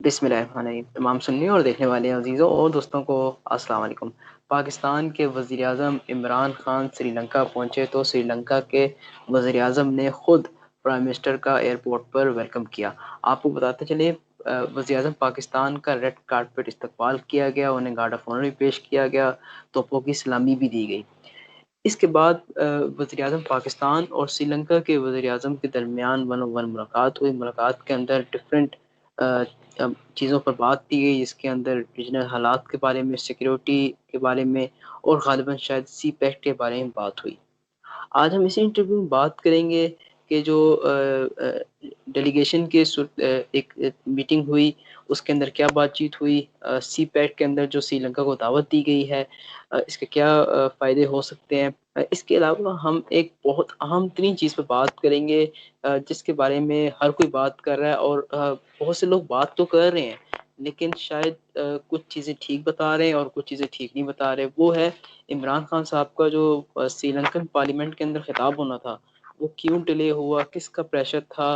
बिस्मिल्लाहिर्रहमानिर्रहीम। तमाम सुनने और देखने वाले अजीज़ों और दोस्तों को अस्सलाम वालेकुम। पाकिस्तान के वज़ीर-ए-आज़म इमरान ख़ान श्रीलंका पहुँचे तो श्रीलंका के वज़ीर-ए-आज़म ने ख़ुद प्राइम मिनिस्टर का एयरपोर्ट पर वेलकम किया। आपको बताते चले वज़ीर-ए-आज़म पाकिस्तान का रेड कार्पेट इस्तकबाल किया गया, उन्हें गार्ड ऑफ ऑनर भी पेश किया गया, तोपों की सलामी भी दी गई। इसके बाद वज़ीर-ए-आज़म पाकिस्तान और श्रीलंका के वज़ीर-ए-आज़म के दरमियान वन ऑन वन मुलाकात हुई। मुलाकात के अंदर डिफरेंट अ चीज़ों पर बात की गई, जिसके अंदर रीजनल हालात के बारे में, सिक्योरिटी के बारे में और ग़ालिबन शायद सी पैक के बारे में बात हुई। आज हम इसी इंटरव्यू में बात करेंगे कि जो डेलीगेशन के एक मीटिंग हुई, उसके अंदर क्या बातचीत हुई, सीपैट के अंदर जो श्रीलंका को दावत दी गई है, इसके क्या फ़ायदे हो सकते हैं। इसके अलावा हम एक बहुत अहम तरीन चीज़ पे बात करेंगे, जिसके बारे में हर कोई बात कर रहा है और बहुत से लोग बात तो कर रहे हैं, लेकिन शायद कुछ चीज़ें ठीक बता रहे हैं और कुछ चीज़ें ठीक नहीं बता रहे। वो है इमरान खान साहब का जो श्रीलंकन पार्लियामेंट के अंदर खिताब होना था, वो क्यों डिले हुआ, किसका प्रेशर था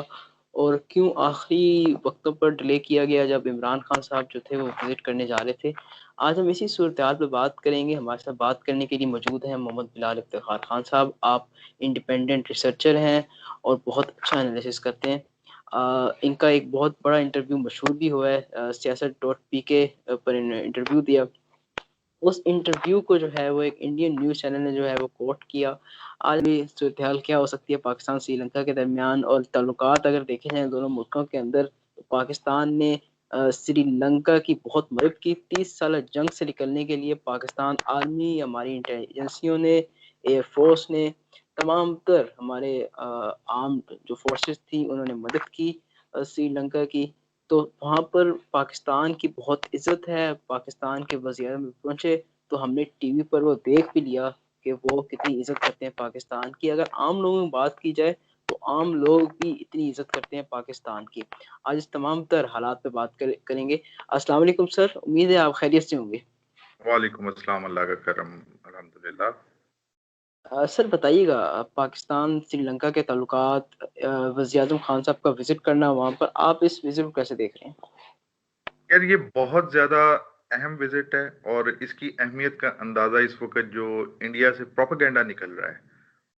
और क्यों आखिरी वक्तों पर डिले किया गया जब इमरान खान साहब जो थे वो विज़िट करने जा रहे थे। आज हम इसी सूरत-ए-हाल पे बात करेंगे। हमारे साथ बात करने के लिए मौजूद हैं मोहम्मद बिलाल इफ्तिखार खान साहब। आप इंडिपेंडेंट रिसर्चर हैं और बहुत अच्छा एनालिसिस करते हैं। इनका एक बहुत बड़ा इंटरव्यू मशहूर भी हुआ है, सियासत.पीके पर इन्होंने इंटरव्यू दिया। उस इंटरव्यू को जो है वो एक इंडियन न्यूज़ चैनल ने जो है वो कोट किया। आज भी सूरत-ए-हाल क्या हो सकती है पाकिस्तान श्रीलंका के दरमियान और ताल्लुकात अगर देखे जाएँ दोनों मुल्कों के अंदर, तो पाकिस्तान ने श्रीलंका की बहुत मदद की। 30 साला जंग से निकलने के लिए पाकिस्तान आर्मी, हमारी इंटेलिजेंसियों ने, एयर फ़ोर्स ने, तमाम तर हमारे आर्म्ड जो फ़ोर्सेस थी उन्होंने मदद की श्रीलंका की। तो वहाँ पर पाकिस्तान की बहुत इज़्ज़त है, पाकिस्तान के वज़ीर-ए-आज़म भी पहुँचे, तो हमने टीवी पर वो देख भी लिया कि वो कितनी इज़्ज़त करते हैं पाकिस्तान की। अगर आम लोगों में बात की जाए, तो आम लोग भी इतनी इज़्ज़त करते हैं पाकिस्तान की। आज इस तमाम तर हालात पे बात करेंगे। अस्सलाम वालेकुम सर, उम्मीद है आप खैरियत से होंगे। वालेकुम अस्सलाम, अल्लाह का करम, अल्हम्दुलिल्लाह। सर बताइएगा, पाकिस्तान श्रीलंका के ताल्लुकात, वज़ीर-ए-आज़म खान साहब का विज़िट करना वहाँ पर, आप इस विज़िट को कैसे देख रहे हैं? यार ये बहुत ज़्यादा अहम विज़िट है और इसकी अहमियत का अंदाज़ा इस वक़्त जो इंडिया से प्रोपेगेंडा निकल रहा है,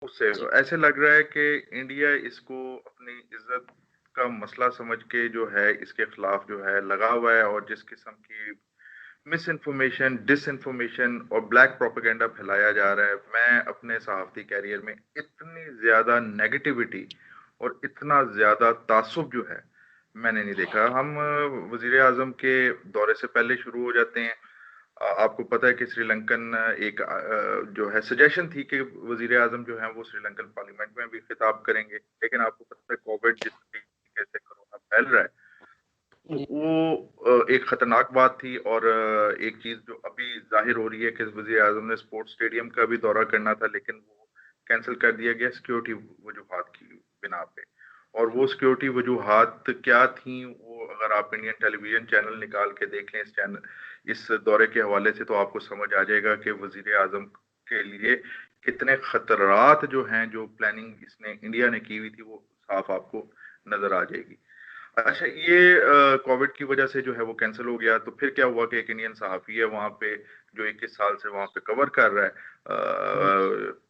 उससे जी। ऐसे लग रहा है कि इंडिया इसको अपनी इज़्ज़त का मसला समझ के जो है इसके खिलाफ जो है लगा हुआ है और जिस किस्म की मिस इन्फॉर्मेशन, डिसइन्फॉर्मेशन और ब्लैक प्रोपेगेंडा फैलाया जा रहा है, मैं अपने सहाफ़ती करियर में इतनी ज़्यादा नेगेटिविटी और इतना ज़्यादा तासुब जो है, मैंने नहीं देखा। हम वज़ीर-ए-आज़म के दौरे से पहले शुरू हो जाते हैं। आपको पता है कि श्रीलंकन जो है सजेशन थी कि वज़ीर-ए-आज़म जो हैं वो श्रीलंकन पार्लियामेंट में भी खिताब करेंगे, लेकिन आपको पता है कोविड जिस तरीके से कोरोना फैल रहा है, तो जी। वो एक खतरनाक बात थी और एक चीज़ जो अभी ज़ाहिर हो रही है कि वज़ीर-ए-आज़म ने स्पोर्ट्स स्टेडियम का भी दौरा करना था, लेकिन वो कैंसल कर दिया गया सिक्योरिटी वजूहात की बिना पे। और वो सिक्योरिटी वजूहात क्या थी, वो अगर आप इंडियन टेलीविज़न चैनल निकाल के देख लें इस दौरे के हवाले से, तो आपको समझ आ जाएगा कि वज़ीर-ए-आज़म के लिए कितने खतरात जो हैं, जो प्लानिंग इसने इंडिया ने की हुई थी, वो साफ आपको नज़र आ जाएगी। अच्छा, ये कोविड की वजह से जो है वो कैंसल हो गया, तो फिर क्या हुआ कि एक इंडियन सहाफ़ी है वहाँ पे, जो 21 साल से वहाँ पे कवर कर रहा है,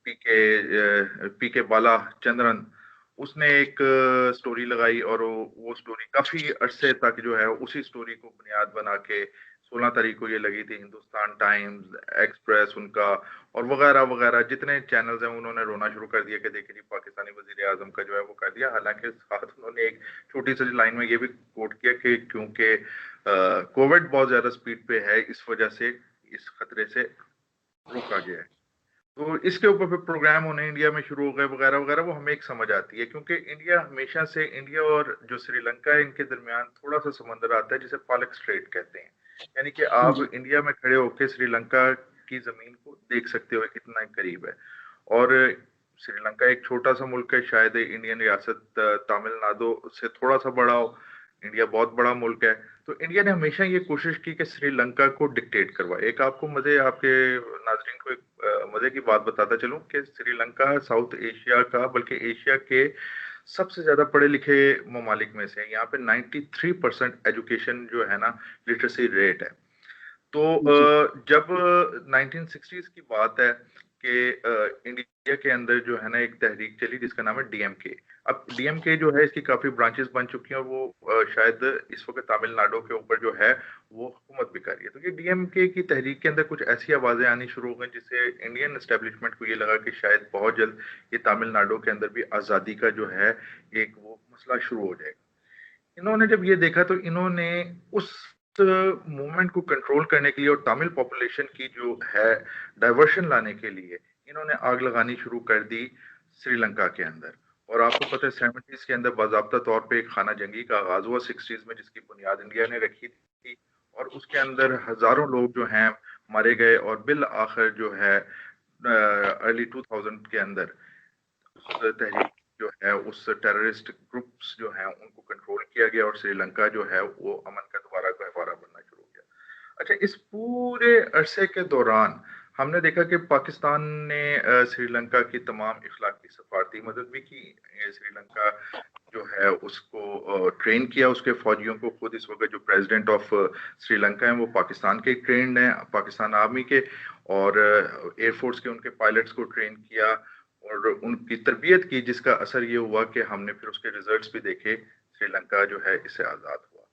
जी। पीके बाला चंद्रन, उसने एक स्टोरी लगाई और वो स्टोरी काफ़ी अरसे तक जो है उसी स्टोरी को बुनियाद बना के 16 तारीख को ये लगी थी हिंदुस्तान टाइम्स, एक्सप्रेस उनका और वगैरह-वगैरह जितने चैनल्स हैं उन्होंने रोना शुरू कर दिया कि देखिए जी पाकिस्तानी वज़ीर-ए-आज़म का जो है वो कर दिया। हालाँकि साथ उन्होंने एक छोटी-सी लाइन में ये भी कोट किया कि क्योंकि कोविड बहुत ज़्यादा स्पीड पे है, इस वजह से इस खतरे से रोका गया है। तो इसके ऊपर फिर प्रोग्राम होने इंडिया में शुरू हो गए वगैरह-वगैरह, वो हमें एक समझ आती है क्योंकि इंडिया हमेशा से इंडिया और जो श्रीलंका है इनके दरमियान थोड़ा-सा समंदर आता है जिसे पालक स्ट्रेट कहते हैं। यानी कि आप जी। इंडिया में खड़े होके श्रीलंका की ज़मीन को देख सकते हो कितना करीब है। और श्रीलंका एक छोटा-सा मुल्क है, शायद इंडियन रियासत तमिलनाडु से थोड़ा-सा बड़ा हो, इंडिया बहुत बड़ा मुल्क है। तो इंडिया ने हमेशा ये कोशिश की कि श्रीलंका को डिक्टेट करवाए। एक आपको आपके नाज़रीन को एक मज़े की बात बताता चलूँ कि श्रीलंका साउथ एशिया का बल्कि एशिया के सबसे ज़्यादा पढ़े-लिखे ममालिक में से है। यहाँ पे 93% एजुकेशन जो है ना, लिटरेसी रेट है। तो जी, जब 1960s की बात है कि इंडिया के अंदर जो है ना एक तहरीक चली जिसका नाम है डीएमके। अब डीएमके जो है इसकी काफी ब्रांचेस बन चुकी हैं और वो शायद इस वक्त तमिलनाडु के ऊपर जो है वो हुकूमत भी कर रही है। तो ये डीएमके की तहरीक के अंदर कुछ ऐसी आवाजें आनी शुरू हो गई जिससे इंडियन एस्टेब्लिशमेंट को ये लगा कि शायद बहुत जल्द ये तमिलनाडु के अंदर भी आजादी का जो है एक वो मसला शुरू हो जाएगा। इन्होंने जब ये देखा तो इन्होंने उस मूवमेंट को कंट्रोल करने के लिए और तमिल पॉपुलेशन की जो है डाइवर्शन लाने के लिए इन्होंने आग लगानी शुरू कर दी श्रीलंका के अंदर। और आपको पता है 70s के अंदर बाकायदा तौर पे एक खाना जंगी का आगाज हुआ 60s में जिसकी बुनियाद इंडिया ने रखी थी और उसके अंदर हजारों लोग जो हैं मारे गए और बिल आखिर जो है अर्ली 2000 के अंदर उस तहरीक जो है उस टेररिस्ट ग्रुप्स जो हैं उनको कंट्रोल किया गया और श्रीलंका जो है वो अमन का दोबारा गहवारा बनना शुरू हो गया। अच्छा, इस पूरे अरसे के दौरान हमने देखा कि पाकिस्तान ने श्रीलंका की तमाम इखलाकी सफारती मदद भी की। श्रीलंका जो है उसको ट्रेन किया उसके फौजियों को। खुद इस वक्त जो प्रेसिडेंट ऑफ श्रीलंका है वो पाकिस्तान के ट्रेंड हैं, पाकिस्तान आर्मी के, और एयरफोर्स के उनके पायलट्स को ट्रेन किया और उनकी तरबियत की, जिसका असर ये हुआ कि हमने फिर उसके रिजल्ट्स भी देखे, श्रीलंका जो है इससे आजाद हुआ।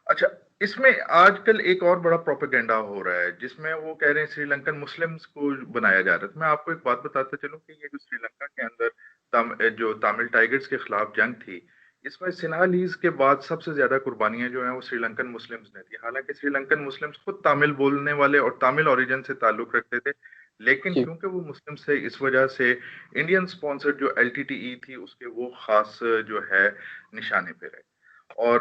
अच्छा, इसमें आजकल एक और बड़ा प्रोपेगेंडा हो रहा है जिसमें वो कह रहे हैं श्रीलंकन मुस्लिम्स को बनाया जा रहा है। तो मैं आपको एक बात बताता चलूं कि ये जो श्रीलंका के अंदर जो तमिल टाइगर्स के खिलाफ जंग थी, इसमें सिन्हालीज के बाद सबसे ज्यादा कुर्बानियां जो हैं वो श्रीलंकन मुस्लिम्स ने दी। हालांकि श्रीलंकन मुस्लिम्स खुद तमिल बोलने वाले और तमिल ओरिजिन से ताल्लुक रखते थे, लेकिन जी, क्योंकि वो मुस्लिम थे इस वजह से इंडियन स्पॉन्सर्ड जो एलटीटीई थी उसके वो खास जो है निशाने पे रहे। और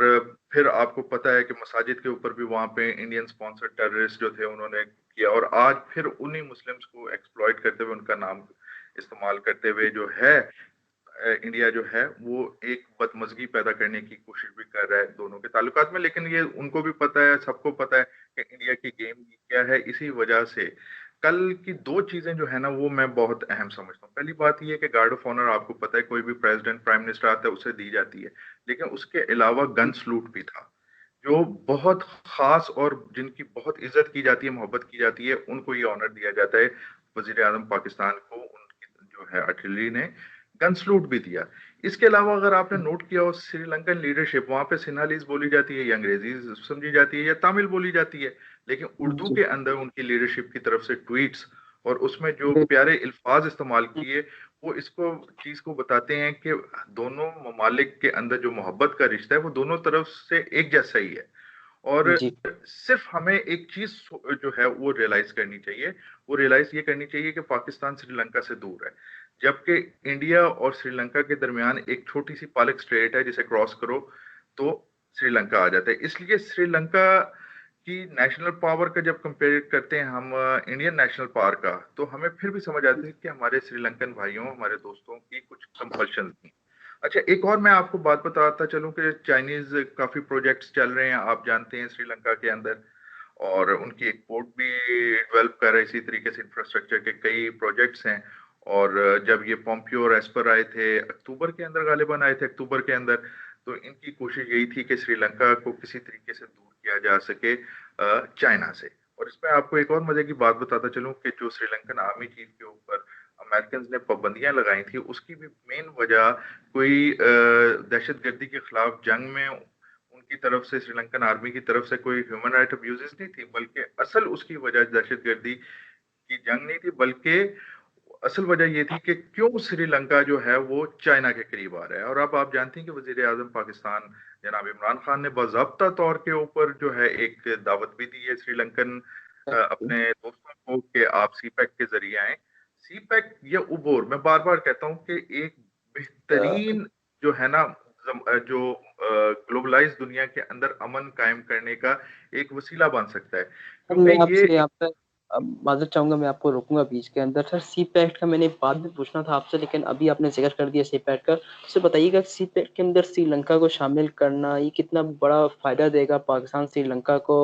फिर आपको पता है कि मसाजिद के ऊपर भी वहां पे इंडियन स्पॉन्सर्ड टेररिस्ट जो थे उन्होंने किया और आज फिर उन्हीं मुस्लिम्स को एक्सप्लॉइट करते हुए उनका नाम इस्तेमाल करते हुए जो है इंडिया जो है वो एक बदमजगी पैदा करने की कोशिश भी कर रहा है दोनों के ताल्लुकात में। लेकिन ये उनको भी पता है, सबको पता है कि इंडिया की गेम क्या है। इसी वजह से कल की दो चीजें जो है ना वो मैं बहुत अहम समझता हूँ। पहली बात ये है कि गार्ड ऑफ ऑनर आपको पता है कोई भी प्रेसिडेंट प्राइम मिनिस्टर आता है उसे दी जाती है, लेकिन उसके अलावा गन सलूट भी था जो बहुत खास और जिनकी बहुत इज्जत की जाती है, मोहब्बत की जाती है, उनको ये ऑनर दिया जाता है। वजीर आजम पाकिस्तान को उनकी जो है आर्टिलरी ने गन सलूट भी दिया। इसके अलावा अगर आपने नोट किया हो श्रीलंकन लीडरशिप वहां पे सिन्हालीज बोली जाती है या अंग्रेजी समझी जाती है या तमिल बोली जाती है, लेकिन उर्दू जी, के अंदर उनकी लीडरशिप की तरफ से ट्वीट्स और उसमें जो बिल्कुल, प्यारे अल्फाज इस्तेमाल किए वो इसको चीज को बताते हैं कि दोनों ममालिक के अंदर जो मोहब्बत का रिश्ता है वो दोनों तरफ से एक जैसा ही है। और जी, सिर्फ हमें एक चीज जो है वो रियलाइज करनी चाहिए, वो रियलाइज ये करनी चाहिए कि पाकिस्तान श्रीलंका से दूर है, जबकि इंडिया और श्रीलंका के दरमियान एक छोटी सी पालक स्ट्रेट है जिसे क्रॉस करो तो श्रीलंका आ जाता है। इसलिए श्रीलंका की नेशनल पावर का जब कंपेयर करते हैं हम इंडियन नेशनल पावर का, तो हमें फिर भी समझ आती है कि हमारे श्रीलंकन भाइयों, हमारे दोस्तों की कुछ कंपल्शन थी। अच्छा, एक और मैं आपको बात बताता चलूं कि चाइनीज काफी प्रोजेक्ट्स चल रहे हैं, आप जानते हैं श्रीलंका के अंदर, और उनकी एक पोर्ट भी डेवलप कर रहे हैं। इसी तरीके से इंफ्रास्ट्रक्चर के कई प्रोजेक्ट्स हैं। और जब ये पोम्पियो और एस्पर आए थे अक्टूबर के अंदर, गालिबन आए थे अक्टूबर के अंदर, तो इनकी कोशिश यही थी कि श्रीलंका को किसी तरीके से दूर किया जा सके चाइना से। और इसमें आपको एक और मजे की बात बताता चलूं कि जो श्रीलंकन आर्मी चीफ के ऊपर अमेरिकन ने पाबंदियां लगाई थी उसकी भी मेन वजह कोई दहशतगर्दी के खिलाफ जंग में उनकी तरफ से, श्रीलंकन आर्मी की तरफ से कोई ह्यूमन राइट अब्यूजेस नहीं थी, बल्कि असल उसकी वजह दहशतगर्दी की जंग नहीं थी, बल्कि असल वजह ये थी कि क्यों श्रीलंका जो है वो चाइना के करीब आ रहा है। और अब आप जानते हैं कि वजीर आजम पाकिस्तान जनाब इमरान खान ने बाज़ाब्ता तौर के ऊपर जो है एक दावत भी दी है श्रीलंकन अपने दोस्तों को कि आप सीपैक के जरिए आए। सीपैक या उबोर, मैं बार बार कहता हूं कि एक बेहतरीन जो है ना जो ग्लोबलाइज दुनिया के अंदर अमन कायम करने का एक वसीला बन सकता है, अब मैं क्योंकि ये आपसे यहाँ पर माज़रत चाहूँगा, मैं आपको रोकूँगा बीच के अंदर। सर, सी-पैक का मैंने बाद में पूछना था आपसे, लेकिन अभी आपने ज़िक्र कर दिया सी-पैक का। सर बताइएगा, सी-पैक के अंदर श्रीलंका को शामिल करना ये कितना बड़ा फ़ायदा देगा पाकिस्तान श्रीलंका को,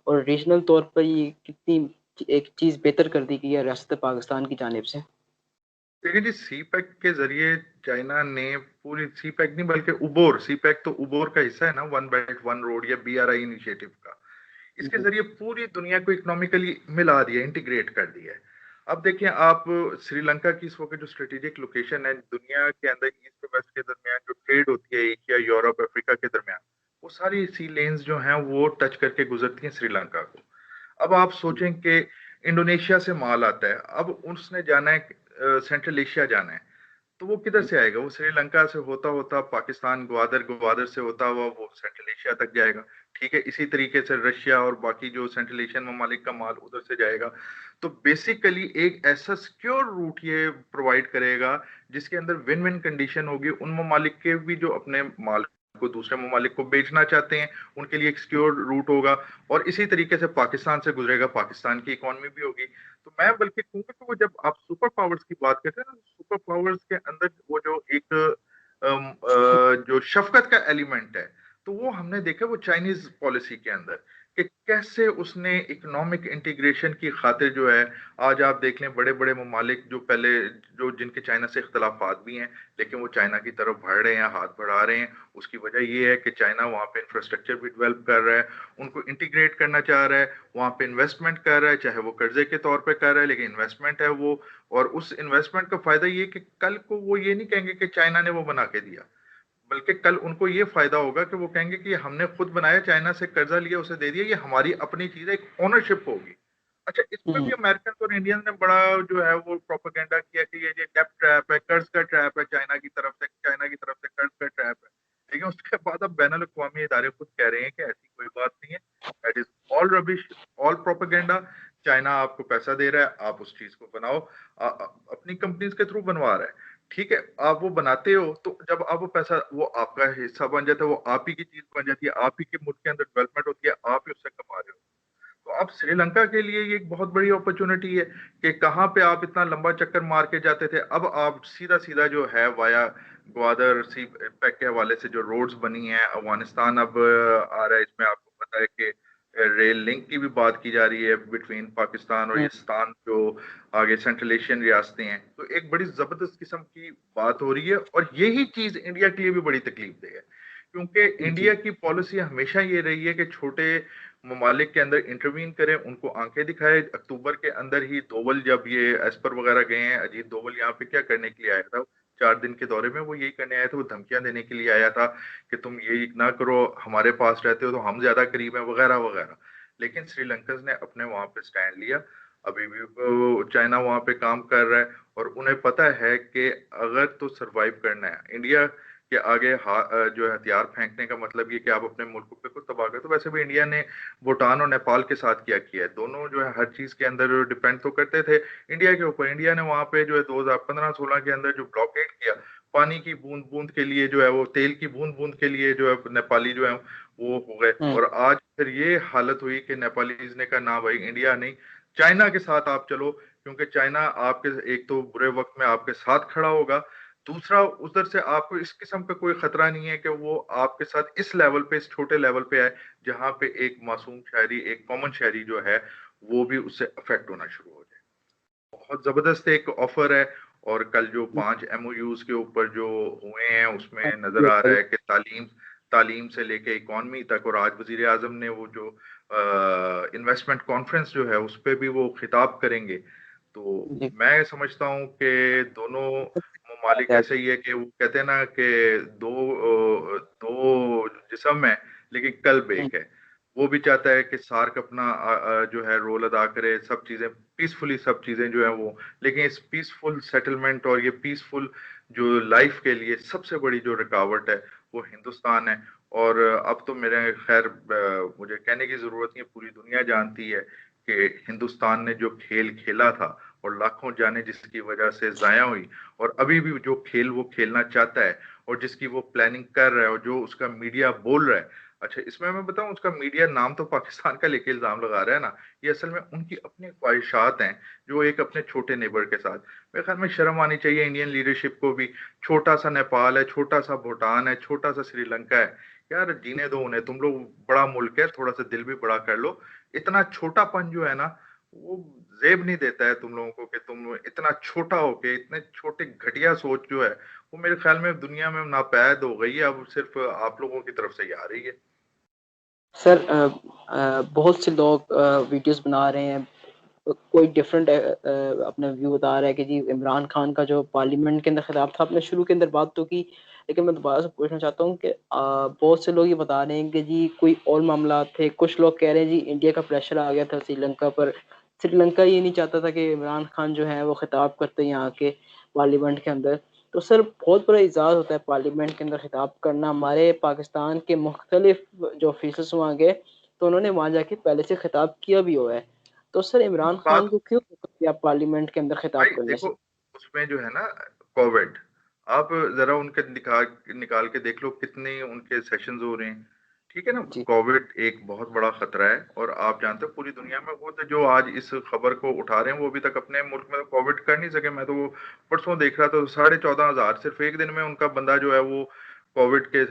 और रीजनल तौर पर ये कितनी एक चीज़ बेहतर कर दी गई है रियासत पाकिस्तान की जानिब से? देखिए जी, सी पैक के जरिए चाइना ने पूरी, सी पैक नहीं बल्कि उबोर, सी पैक तो उबोर का हिस्सा है ना, वन बेल्ट वन रोड या BRI इनिशिएटिव का। इसके जी, जरिए पूरी दुनिया को इकोनॉमिकली मिला दिया, इंटीग्रेट कर दिया है। अब देखिए आप, श्रीलंका की इस वक्त जो स्ट्रेटेजिक लोकेशन है दुनिया के अंदर, ईस्ट और वेस्ट के दरमियान जो ट्रेड होती है, एशिया, यूरोप, अफ्रीका के दरमियान, वो सारी सी लेन्स जो हैं वो टच करके गुजरती हैं श्रीलंका को। अब आप जी, सोचें कि इंडोनेशिया से माल आता है, अब उसने जाना है सेंट्रल एशिया जाना है, तो वो किधर से आएगा? वो श्रीलंका से होता होता पाकिस्तान, ग्वादर, ग्वादर से होता हुआ वो सेंट्रल एशिया तक जाएगा। ठीक है, इसी तरीके से रशिया और बाकी जो सेंट्रल एशियन ममालिक का माल उधर से जाएगा। तो बेसिकली एक ऐसा सिक्योर रूट ये प्रोवाइड करेगा जिसके अंदर विन विन कंडीशन होगी, उन ममालिक के भी जो अपने माल को दूसरे ममालिक को बेचना चाहते हैं, उनके लिए एक सिक्योर रूट होगा, और इसी तरीके से पाकिस्तान से गुजरेगा, पाकिस्तान की इकोनॉमी भी होगी। तो मैं बल्कि कहूंगा कि वो, जब आप सुपर पावर्स की बात करते हैं ना, सुपर पावर्स के अंदर वो जो एक जो शफकत का एलिमेंट है, तो वो हमने देखा वो चाइनीज पॉलिसी के अंदर, कि कैसे उसने इकोनॉमिक इंटीग्रेशन की खातिर जो है, आज आप देख लें बड़े बड़े ममालिक जो पहले, जो जिनके चाइना से इख्तलाफात भी हैं, लेकिन वो चाइना की तरफ बढ़ रहे हैं, हाथ बढ़ा रहे हैं। उसकी वजह ये है कि चाइना वहाँ पे इंफ्रास्ट्रक्चर भी डेवलप कर रहा है, उनको इंटीग्रेट करना चाह रहा है, वहाँ पे इन्वेस्टमेंट कर रहा है, चाहे वो कर्जे के तौर पे कर रहा है, लेकिन इन्वेस्टमेंट है वो। और उस इन्वेस्टमेंट का फायदा ये कि कल को वो ये नहीं कहेंगे कि चाइना ने वो बना के दिया, बल्कि कल उनको ये फायदा होगा कि वो कहेंगे कि हमने खुद बनाया, चाइना से कर्जा लिया, उसे दे दिया, ये हमारी अपनी चीज है, एक ओनरशिप होगी। अच्छा, इस पर भी अमेरिकन और इंडियन ने बड़ा जो है वो प्रोपेगेंडा किया कि ये डेब्ट ट्रैप है, कर्ज का ट्रैप है, चाइना की तरफ से, चाइना की तरफ से कर्ज का ट्रैप है। लेकिन उसके बाद अब बैनुल अक़वामी इदारे खुद कह रहे हैं कि ऐसी कोई बात नहीं है, that is all rubbish, all propaganda. China आपको पैसा दे रहा है, आप उस चीज को बनाओ, अपनी कंपनीज के थ्रू बनवा रहा है। ठीक है, आप वो बनाते हो, तो जब आप वो पैसा, वो आपका हिस्सा बन जाता है, वो आप ही की चीज बन जाती है, आप ही के मुल्क के अंदर डेवलपमेंट होती है, आप ही उससे कमा रहे हो। तो अब श्रीलंका के लिए ये एक बहुत बड़ी अपॉर्चुनिटी है कि कहाँ पे आप इतना लंबा चक्कर मार के जाते थे, अब आप सीधा सीधा जो है वाया ग्वादर सी पैक के हवाले से जो रोड्स बनी हैं, अफगानिस्तान अब आ रहा है इसमें। आपको पता है कि रेल लिंक की भी बात की जा रही है बिटवीन पाकिस्तान और ये स्थान जो आगे सेंट्रल एशियन रियासतें हैं, तो एक बड़ी जबरदस्त किस्म की बात हो रही है, और यही चीज इंडिया के लिए भी बड़ी तकलीफ दे है, क्योंकि जी, इंडिया की पॉलिसी हमेशा ये रही है कि छोटे ममालिक के अंदर इंटरवीन करे, उनको आंखें दिखाए। अक्टूबर के अंदर ही दोवल, जब ये एस्पर वगैरह गए हैं, अजीत दोवल यहाँ पे क्या करने के लिए आया था? 4 दिन के दौरे में वो यही करने आया था, वो धमकियां देने के लिए आया था कि तुम ये ना करो, हमारे पास रहते हो तो हम ज्यादा करीब हैं, वगैरह वगैरह। लेकिन श्रीलंकन ने अपने वहां पे स्टैंड लिया। अभी भी चाइना वहां पे काम कर रहा है, और उन्हें पता है कि अगर तो सरवाइव करना है इंडिया के आगे, जो है हथियार फेंकने का मतलब ये कि आप अपने मुल्क पे को तबाह कर। तो वैसे भी इंडिया ने भूटान और नेपाल के साथ क्या किया है, दोनों जो है हर चीज के अंदर डिपेंड तो करते थे इंडिया के ऊपर। इंडिया ने वहां पे जो है 2015-16 के अंदर जो ब्लॉकेड किया, पानी की बूंद बूंद के लिए जो है, वो तेल की बूंद बूंद के लिए जो है नेपाली जो है वो हो गए। और आज फिर ये हालत हुई कि नेपालीज ने कहा ना भाई, इंडिया नहीं, चाइना के साथ आप चलो, क्योंकि चाइना आपके एक तो बुरे वक्त में आपके साथ खड़ा होगा, दूसरा उधर से आपको इस किस्म का कोई खतरा नहीं है कि वो आपके साथ इस लेवल पे, इस छोटे लेवल पे आए, जहां पे एक मासूम शहरी, एक कॉमन शहरी जो है वो भी उससे अफेक्ट होना शुरू हो जाए। बहुत जबरदस्त एक ऑफर है। और कल जो 5 MOUs के ऊपर जो हुए हैं, उसमें नजर आ रहा है कि तालीम, तालीम से लेके इकॉनमी तक, और आज वजीर आजम ने वो जो इन्वेस्टमेंट कॉन्फ्रेंस जो है उस पर भी वो खिताब करेंगे। तो जी, मैं समझता हूँ कि दोनों ममालिक ऐसे ही है कि वो कहते हैं ना कि दो जिस्म है लेकिन कल्ब एक है। वो भी चाहता है कि सार्क अपना जो है रोल अदा करे, सब चीजें पीसफुली, सब चीजें जो है वो, लेकिन इस पीसफुल सेटलमेंट और ये पीसफुल जो लाइफ के लिए सबसे बड़ी जो रुकावट है वो हिंदुस्तान है। और अब तो मेरे खैर मुझे कहने की जरूरत नहीं है, पूरी दुनिया जानती है कि हिंदुस्तान ने जो खेल खेला था और लाखों जाने जिसकी वजह से जाया हुई, और अभी भी जो खेल वो खेलना चाहता है और जिसकी वो प्लानिंग कर रहा है और जो उसका मीडिया बोल रहा है। अच्छा, इसमें मैं बताऊं, उसका मीडिया नाम तो पाकिस्तान का लेके इल्जाम लगा रहा है ना, ये असल में उनकी अपनी ख्वाहिशात हैं, जो एक अपने छोटे नेबर के साथ। मेरे ख्याल में शर्म आनी चाहिए इंडियन लीडरशिप को भी। छोटा सा नेपाल है, छोटा सा भूटान है, छोटा सा श्रीलंका है, यार जीने दो उन्हें, तुम लोग बड़ा मुल्क है, थोड़ा सा दिल भी बड़ा कर लो। इतना छोटापन जो है ना, वो जेब नहीं देता है तुम लोगों को कि तुम इतना छोटा होके, इतने छोटे घटिया सोच जो है वो मेरे ख्याल में दुनिया में नापैद हो गई है, अब सिर्फ आप लोगों की तरफ से ही आ रही है। सर बहुत से लोग वीडियोस बना रहे हैं, कोई डिफरेंट अपना व्यू बता रहा है कि जी इमरान खान का जो पार्लियामेंट के अंदर खिताब था, आपने शुरू के अंदर बात तो की, लेकिन मैं दोबारा से पूछना चाहता हूँ कि बहुत से लोग ये बता रहे हैं कि जी कोई और मामला थे, कुछ लोग कह रहे हैं जी इंडिया का प्रेशर आ गया था श्रीलंका पर, श्रीलंका ये नहीं चाहता था कि इमरान खान जो है वो खिताब करते यहाँ के पार्लियामेंट के अंदर। तो सर बहुत बड़ा एजाज़ होता है पार्लियामेंट के अंदर खिताब करना। हमारे पाकिस्तान के मुख्तलिफ जो ऑफिसर्स वहाँ गए तो उन्होंने वहाँ जाके पहले से खिताब किया भी हुआ है। तो सर इमरान खान बात को क्यों रोका किया पार्लियामेंट के अंदर खिताब भाई करने देखो, से? उसमें जो है ना कोविड, आप जरा उनके निकाल निकाल के देख लो कितने उनके सेशंस हो रहे हैं। ठीक है ना, जी कोविड एक बहुत बड़ा खतरा है, और आप जानते हो पूरी दुनिया में वो तो जो आज इस खबर को उठा रहे हैं वो अभी तक अपने मुल्क में तो कोविड कर नहीं सके। मैं तो वो परसों देख रहा था, 14,500 सिर्फ एक दिन में उनका बंदा जो है वो कोविड के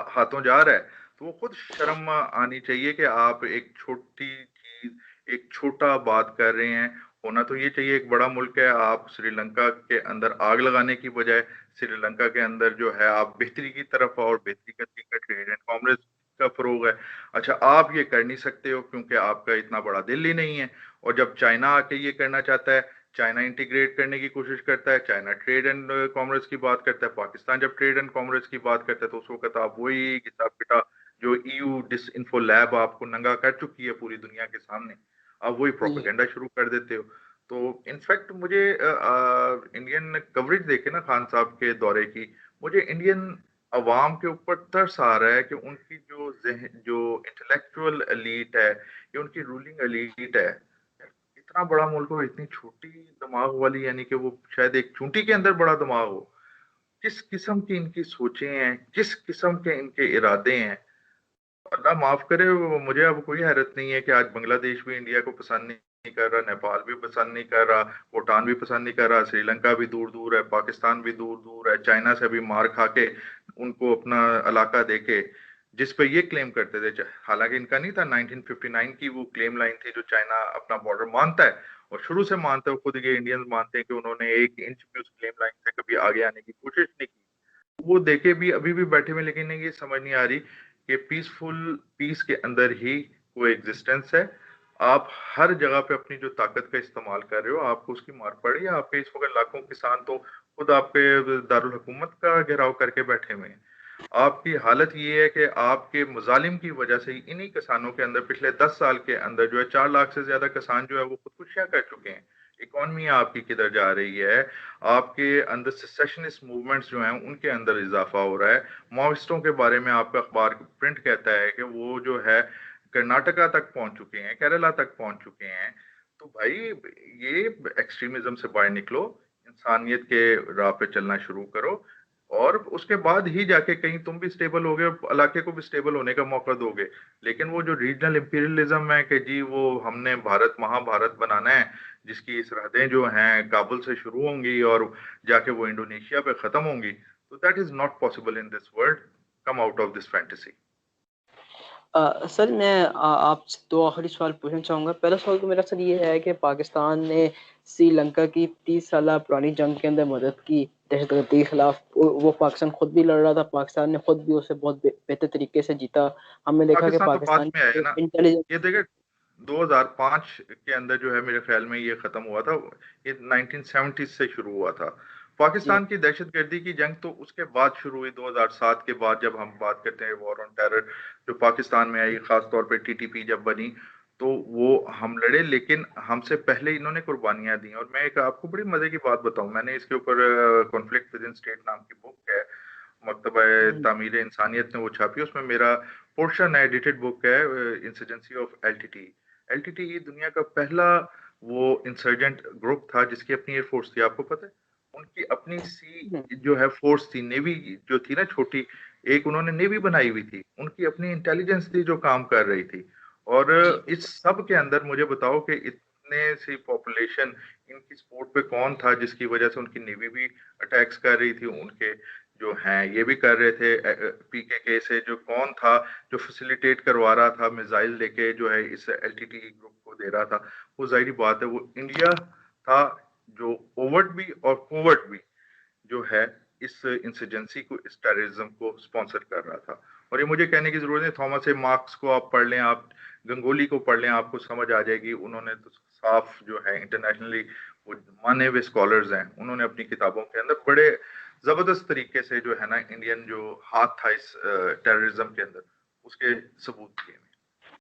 हाथों जा रहा है। तो वो खुद शर्म आनी चाहिए कि आप एक छोटी चीज, एक छोटा बात कर रहे हैं। होना तो ये चाहिए, एक बड़ा मुल्क है, आप श्रीलंका के अंदर आग लगाने की बजाय श्रीलंका के अंदर जो है आप बेहतरी की तरफ और बेहतरी का तरीका ट्रेड एंड कॉमर्स का फरोग है। अच्छा, आप ये कर नहीं सकते हो क्योंकि आपका इतना बड़ा दिल ही नहीं है। और जब चाइना आके ये करना चाहता है, चाइना इंटीग्रेट करने की कोशिश करता है, चाइना ट्रेड एंड कॉमर्स की बात करता है, पाकिस्तान जब ट्रेड एंड कॉमर्स की बात करता है, तो उस वक्त आप वही हिसाब किताब जो ईयू डिस इन्फो लैब आपको नंगा कर चुकी है पूरी दुनिया के सामने, आप वही जी प्रोपेगेंडा शुरू कर देते हो। तो इनफैक्ट मुझे इंडियन कवरेज देखे ना खान साहब के दौरे की, मुझे इंडियन अवाम के ऊपर तरस आ रहा है कि उनकी जो इंटेलेक्चुअल एलीट है, या उनकी रूलिंग एलीट है, इतना बड़ा मुल्क हो, इतनी छोटी दिमाग वाली, यानी कि वो शायद एक चूंटी के अंदर बड़ा दिमाग हो। किस किस्म की इनकी सोचें हैं, किस किस्म के इनके इरादे हैं। अल्लाह माफ करे, मुझे अब कोई हैरत नहीं है कि आज बांग्लादेश भी इंडिया को पसंद नहीं कर रहा, नेपाल भी पसंद नहीं कर रहा, भूटान भी पसंद नहीं कर रहा, श्रीलंका भी दूर दूर है, पाकिस्तान भी दूर दूर है, चाइना से भी मार खा के उनको अपना इलाका देके, जिस पे ये क्लेम करते थे, हालांकि इनका नहीं था, 1959 की वो क्लेम लाइन थी जो चाइना अपना बॉर्डर मानता है और शुरू से मानता है, खुद ये इंडियंस मानते हैं कि उन्होंने 1 इंच भी उस क्लेम लाइन से कभी आगे आने की कोशिश नहीं की। वो देखे भी अभी भी बैठे हुए, लेकिन ये समझ नहीं आ रही कि पीस के अंदर ही कोई एग्जिस्टेंस है। आप हर जगह पे अपनी जो ताकत का इस्तेमाल कर रहे हो, आपको उसकी मार पड़ी है। आपके इस वक्त लाखों किसान तो खुद आपके दारुल हुकूमत का घेराव करके बैठे हुए हैं। आपकी हालत ये है कि आपके मुजालिम की वजह से ही इन्हीं किसानों के अंदर पिछले 10 साल के अंदर जो है 4 लाख से ज्यादा किसान जो है वो खुदकुशियां कर चुके हैं। इकॉनमी आपकी किधर जा रही है? आपके अंदर सेसेशनिस्ट मूवमेंट्स जो हैं उनके अंदर इजाफा हो रहा है। माओइस्टों के बारे में आपका अखबार प्रिंट कहता है कि वो जो है कर्नाटका तक पहुंच चुके हैं, केरला तक पहुंच चुके हैं। तो भाई, ये एक्सट्रीमिज्म से बाहर निकलो, इंसानियत के राह पे चलना शुरू करो, और उसके बाद ही जाके कहीं तुम भी स्टेबल होगे और इलाके को भी स्टेबल होने का मौका दोगे। लेकिन वो जो रीजनल इंपीरियलिज्म है कि जी वो हमने भारत महाभारत बनाना है, जिसकी सरहदें जो हैं काबुल से शुरू होंगी और जाके वो इंडोनेशिया पे खत्म होंगी, तो that is not possible in this world. Come out of this fantasy. Sir मैं आपसे दो आखिरी सवाल पूछना चाहूँगा। पहला सवाल तो मेरा सर ये है कि पाकिस्तान ने श्रीलंका की 30 साल पुरानी जंग के अंदर मदद की दहशतगर्दी के खिलाफ। वो पाकिस्तान खुद भी लड़ रहा था, पाकिस्तान ने खुद भी उसे बहुत बेहतर तरीके से जीता। हमने देखा कि पाकिस्तान तो बाद पाकिस्तान में आया की ना, इंटेलिजेंस। ये देखे 2005 के अंदर जो है मेरे ख्याल में ये खत्म हुआ था। ये 1970 से शुरू हुआ था। जी पाकिस्तान की दहशतगर्दी की जंग तो उसके बाद शुरू हुई 2007 के बाद, जब हम बात करते हैं वॉर ऑन टेरर जो पाकिस्तान में आई, खास तौर पे टीटीपी जब बनी, तो वो हम लड़े, लेकिन हमसे पहले इन्होंने कुर्बानियां दी। और मैं एक आपको बड़ी मजे की बात बताऊं, मैंने इसके ऊपर कॉन्फ्लिक्ट विद इन स्टेट नाम की बुक है, मकतबा तामीर इंसानियत ने वो छापी, उसमें मेरा पोर्शन है, एडिटेड बुक है, इंसर्जेंसी ऑफ एलटीटी। एलटीटी दुनिया का पहला वो इंसर्जेंट ग्रुप था जिसकी अपनी एयरफोर्स थी, आपको पता है? उनकी अपनी सी जो है फोर्स थी, नेवी जो थी ना छोटी, एक उन्होंने नेवी बनाई हुई थी, उनकी अपनी इंटेलिजेंस थी जो काम कर रही थी। और जी इस सब के अंदर मुझे बताओ कि इतने सी पॉपुलेशन, इनकी सपोर्ट पे कौन था जिसकी वजह से उनकी नेवी भी अटैक्स कर रही थी, उनके जो हैं ये भी कर रहे थे। पीकेके से जो कौन था जो फैसिलिटेट करवा रहा था मिसाइल लेके जो है इस एलटीटी ग्रुप को दे रहा था, वो जाहिर बात है वो इंडिया था, जो ओवर्ट भी और कोवर्ट भी जो है इस इंसर्जेंसी को, इस टेररिज्म को स्पॉन्सर कर रहा था। और ये मुझे कहने की जरूरत नहीं, थॉमस ए मार्क्स को आप पढ़ लें, आप गंगोली को पढ़ लें, आपको समझ आ जाएगी। उन्होंने तो साफ जो है इंटरनेशनली वो माने हुए स्कॉलर्स हैं, उन्होंने अपनी किताबों के अंदर बड़े जबरदस्त तरीके से जो है ना इंडियन जो हाथ था इस टेररिज्म के अंदर उसके सबूत दिए।